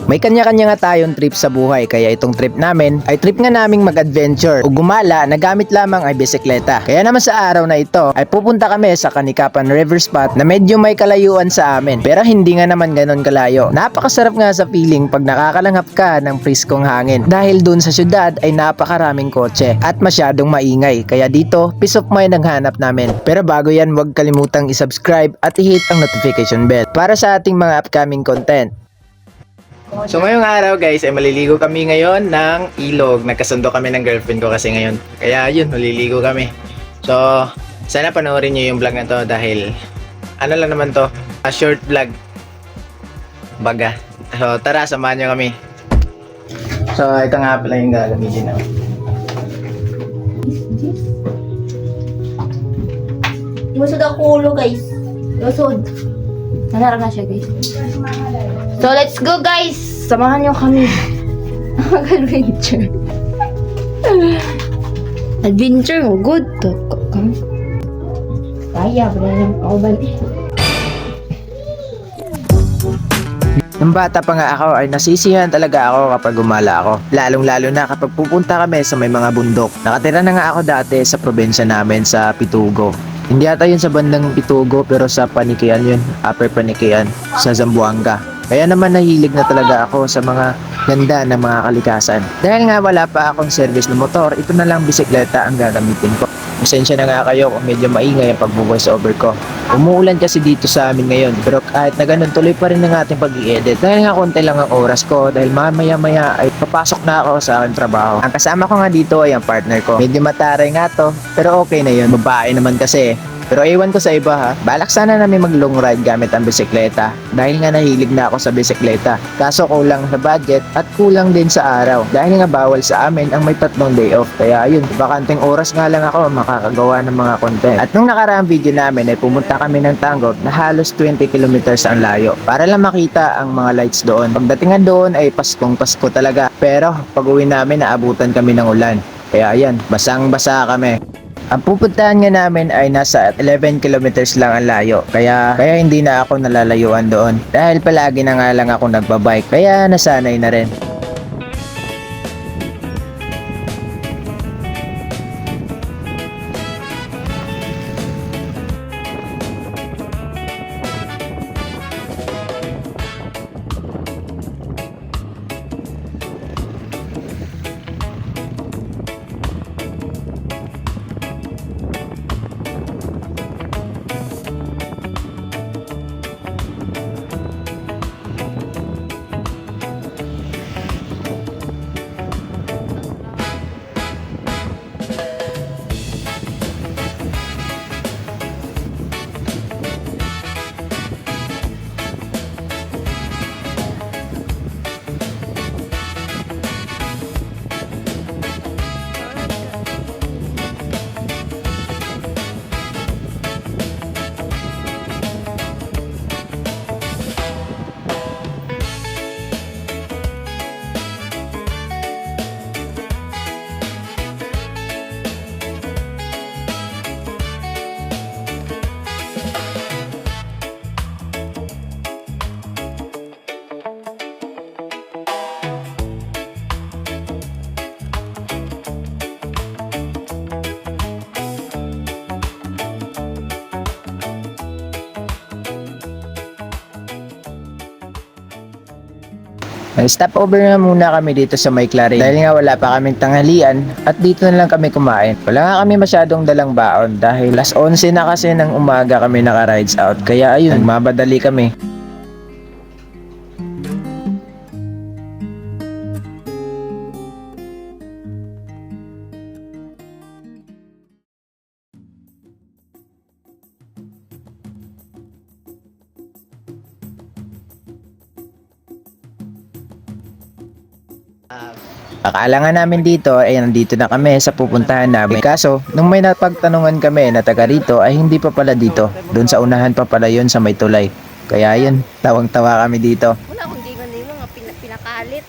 May kanya-kanya nga tayong trip sa buhay, kaya itong trip namin ay trip nga naming mag-adventure o gumala na gamit lamang ay bisikleta. Kaya naman sa araw na ito ay pupunta kami sa Kanikapan River Spot na medyo may kalayuan sa amin, pero hindi nga naman ganon kalayo. Napakasarap nga sa feeling pag nakakalanghap ka ng friskong hangin dahil dun sa syudad ay napakaraming kotse at masyadong maingay, kaya dito peace of mind ang hanap namin. Pero bago yan, huwag kalimutang i-subscribe at i-hit ang notification bell para sa ating mga upcoming content. So ngayong araw guys ay maliligo kami ngayon ng ilog. Nagkasundo kami ng girlfriend ko kasi ngayon. Kaya yun, maliligo kami. So sana panoorin nyo yung vlog na to dahil ano lang naman to, a short vlog baga. So tara, samahan nyo kami. So ito nga pala yung gagamitin na. Lusod ang ulo guys. Lusod. Nanarag na siya guys. So let's go guys. Samahan niyo kami. Mag-adventure. Adventure mo. Good to. Kaya. Wala lang ako balik. Nung bata pa nga ako ay nasisiyahan talaga ako kapag gumala ako. Lalong-lalo na kapag pupunta kami sa may mga bundok. Nakatira na nga ako dati sa probinsya namin sa Pitugo. Hindi ata yun sa bandang Pitugo pero sa Panikian yun. Upper Panikian sa Zamboanga. Kaya naman nahilig na talaga ako sa mga ganda ng mga kalikasan. Dahil nga wala pa akong service na motor, ito na lang bisikleta ang gagamitin ko. Pasensya na nga kayo kung medyo maingay ang pag-voice over ko. Umuulan kasi dito sa amin ngayon, pero kahit na ganun tuloy pa rin ang ating pag-i-edit. Dahil nga konti lang ang oras ko, dahil mamaya-maya ay papasok na ako sa aking trabaho. Ang kasama ko nga dito ay ang partner ko. Medyo mataray nga to, pero okay na yun. Babae naman kasi. Pero iwan ko sa iba ha, balak sana namin mag long ride gamit ang bisikleta dahil nga nahilig na ako sa bisikleta. Kaso kulang sa budget at kulang din sa araw dahil nga bawal sa amin ang may 3 day off. Kaya yun, bakanting oras nga lang ako makakagawa ng mga content. At nung nakaraang video namin ay pumunta kami ng Tangog na halos 20 kilometers ang layo para lang makita ang mga lights doon. Pagdatingan doon ay Paskong Pasko talaga, pero pag uwi namin naabutan kami ng ulan. Kaya ayan, basang-basa kami. Ang pupuntahan nga namin ay nasa 11 kilometers lang ang layo. Kaya hindi na ako nalalayuan doon. Dahil palagi na nga lang ako nagbabike. Kaya nasanay na rin. Stop over na muna kami dito sa May Clarin dahil nga wala pa kaming tanghalian at dito na lang kami kumain. Wala nga kami masyadong dalang baon dahil alas 11 na kasi ng umaga kami naka-rides out. Kaya ayun, nagmamadali kami. Akala nga namin dito ay nandito na kami sa pupuntahan namin. Kaso, nung may napagtanungan kami na taga rito ay hindi pa pala dito. Doon sa unahan pa pala yun sa may tulay. Kaya yun, tawang-tawa kami dito. Wala akong di man yung mga pinakalit.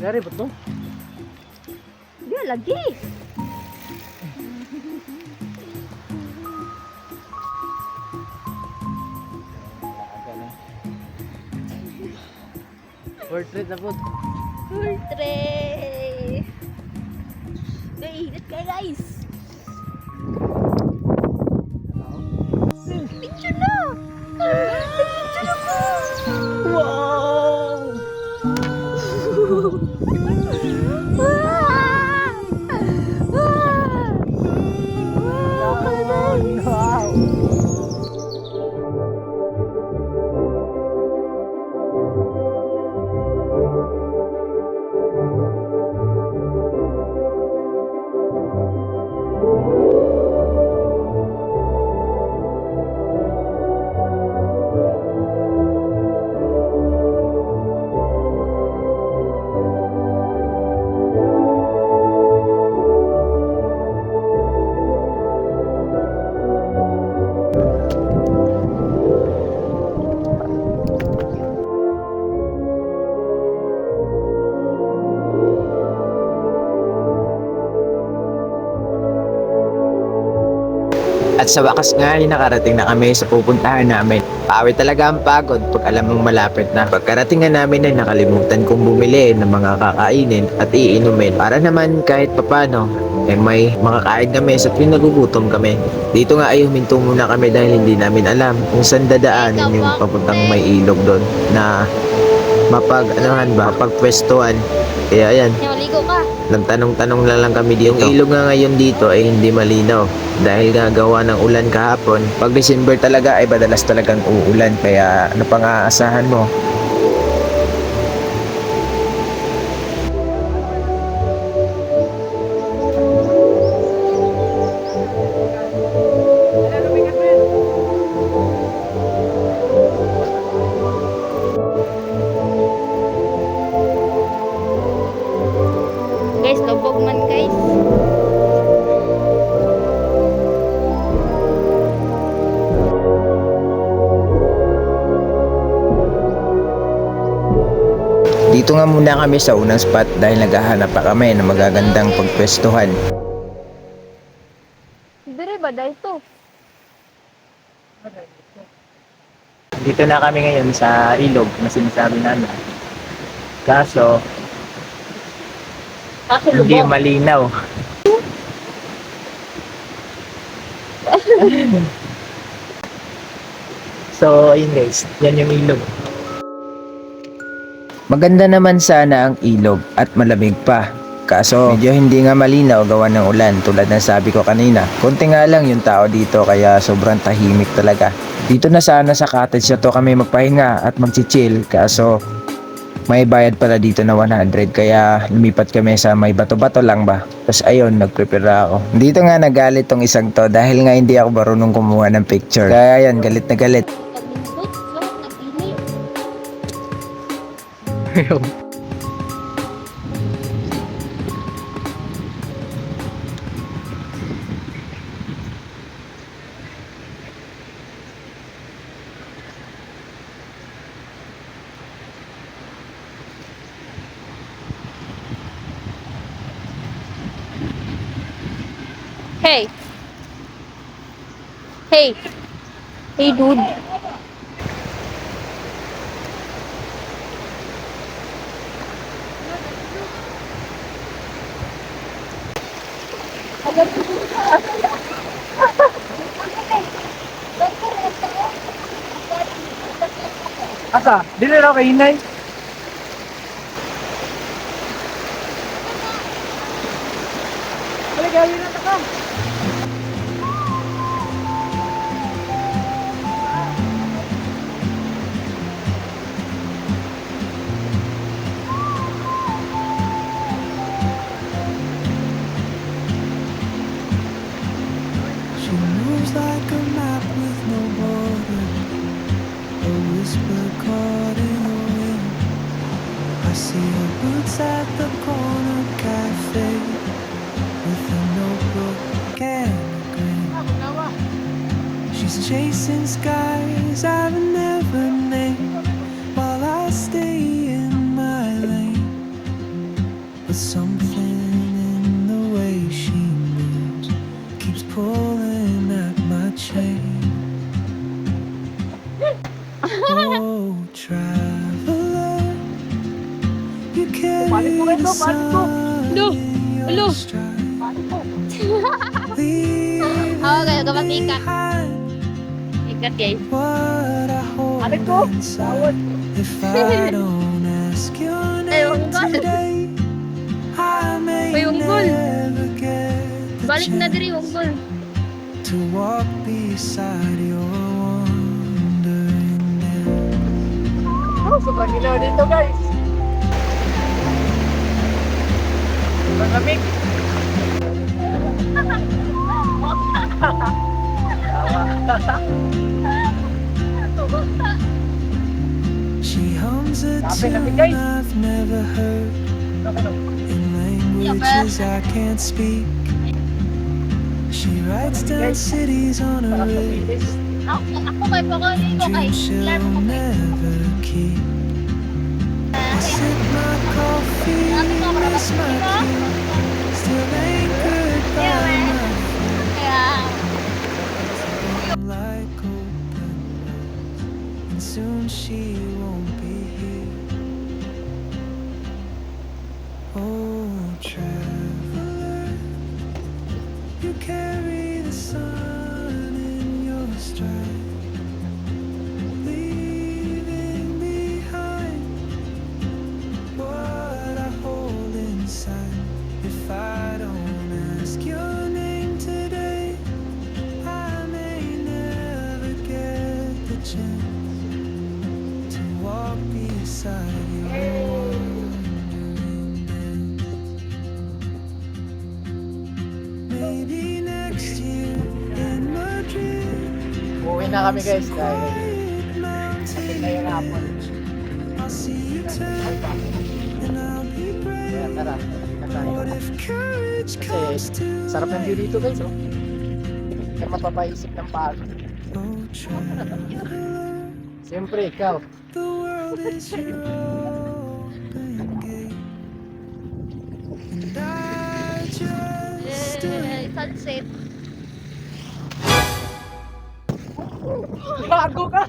Dari ba to? Di lagi. Portrait na po. Portrait! Let's go guys! Picture na! Picture na po! Wow! At sa wakas nga ay nakarating na kami sa pupuntahan namin. Paawi talaga ang pagod pag alam mong malapit na. Pagkarating nga namin ay nakalimutan kong bumili ng mga kakainin at iinumin para naman kahit papano may makakain kami sa pinagugutom kami. Dito nga ay huminto muna kami dahil hindi namin alam kung saan dadaanin yung papuntang may ilog doon na mapagpwestuhan. Kaya ayan, Ligo ka! nagtanong-tanong na lang kami dito. Yung ilog nga ngayon dito ay hindi malinaw dahil gagawa ng ulan kahapon. Pag December talaga ay madalas talagang uulan, kaya ano pang aasahan mo? Guys, lubog man guys. Dito nga muna kami sa unang spot dahil naghahanap pa kami ng magagandang pagpwestuhan. Dire ba dahil to? Dito na kami ngayon sa ilog na sinasabi namin. Kaso, hindi malinaw. So, ayun guys, yan yung ilog. Maganda naman sana ang ilog at malamig pa. Kaso, medyo hindi nga malinaw gawa ng ulan tulad ng sabi ko kanina. Konti nga lang yung tao dito kaya sobrang tahimik talaga. Dito na sana sa cottage na to kami magpahinga at magchichill. Kaso, may bayad pala dito na 100 kaya lumipat kami sa may bato-bato lang ba. Tapos ayun, nagprepare ako. Dito nga nagalit tong isang to dahil nga hindi ako marunong kumuha ng picture. Kaya yan, galit na galit. Pag-input, so, nag-ini. Hey! Hey! Hey, dude! Asa? Dili raw kay Inay. Gali na ka. She moves like a map with no border, a whisper caught in the wind. I see her boots at the corner cafe with a notebook and a grin. She's chasing skies I've never named while I stay in my lane. But something in the way she moves keeps pulling at my chain. Oh, traveler, the sun in your stride. Leaving Okay, kapag-ikat. behind Ikat guys. what I hold inside. If I don't ask your name today, I may Uy, unggol. never get the Balik na chance diri yung gol. to walk beside your wandering hand. Oh, sobrang ilaw dito guys. Malamig. She hums a tune I've never heard in languages I can't speak. She writes down cities on a wrist, Ako kay Pokoy, ko kay. dreams she'll never keep. I sip my coffee, miss my key, still anchored by my Kaya, feet like open roads, and soon she won't be here. Oh, traveler, you carry the sun in your stride, leaving behind what I hold inside. If I don't ask your name today, I may never get the chance to walk beside your wandering hand. Maybe next year in Madrid, Uwi na kami guys dahil quiet mountain, ngayong hapon. I'll see you turn and I'll be Kaya brave. tara, What if courage comes kasi to sarap ng view dito guys. Oh. Kaya mapapaisip ng pagod. oh, traveler, Siyempre ikaw. the world is your open gate, and I just stood sunset. Bago ka!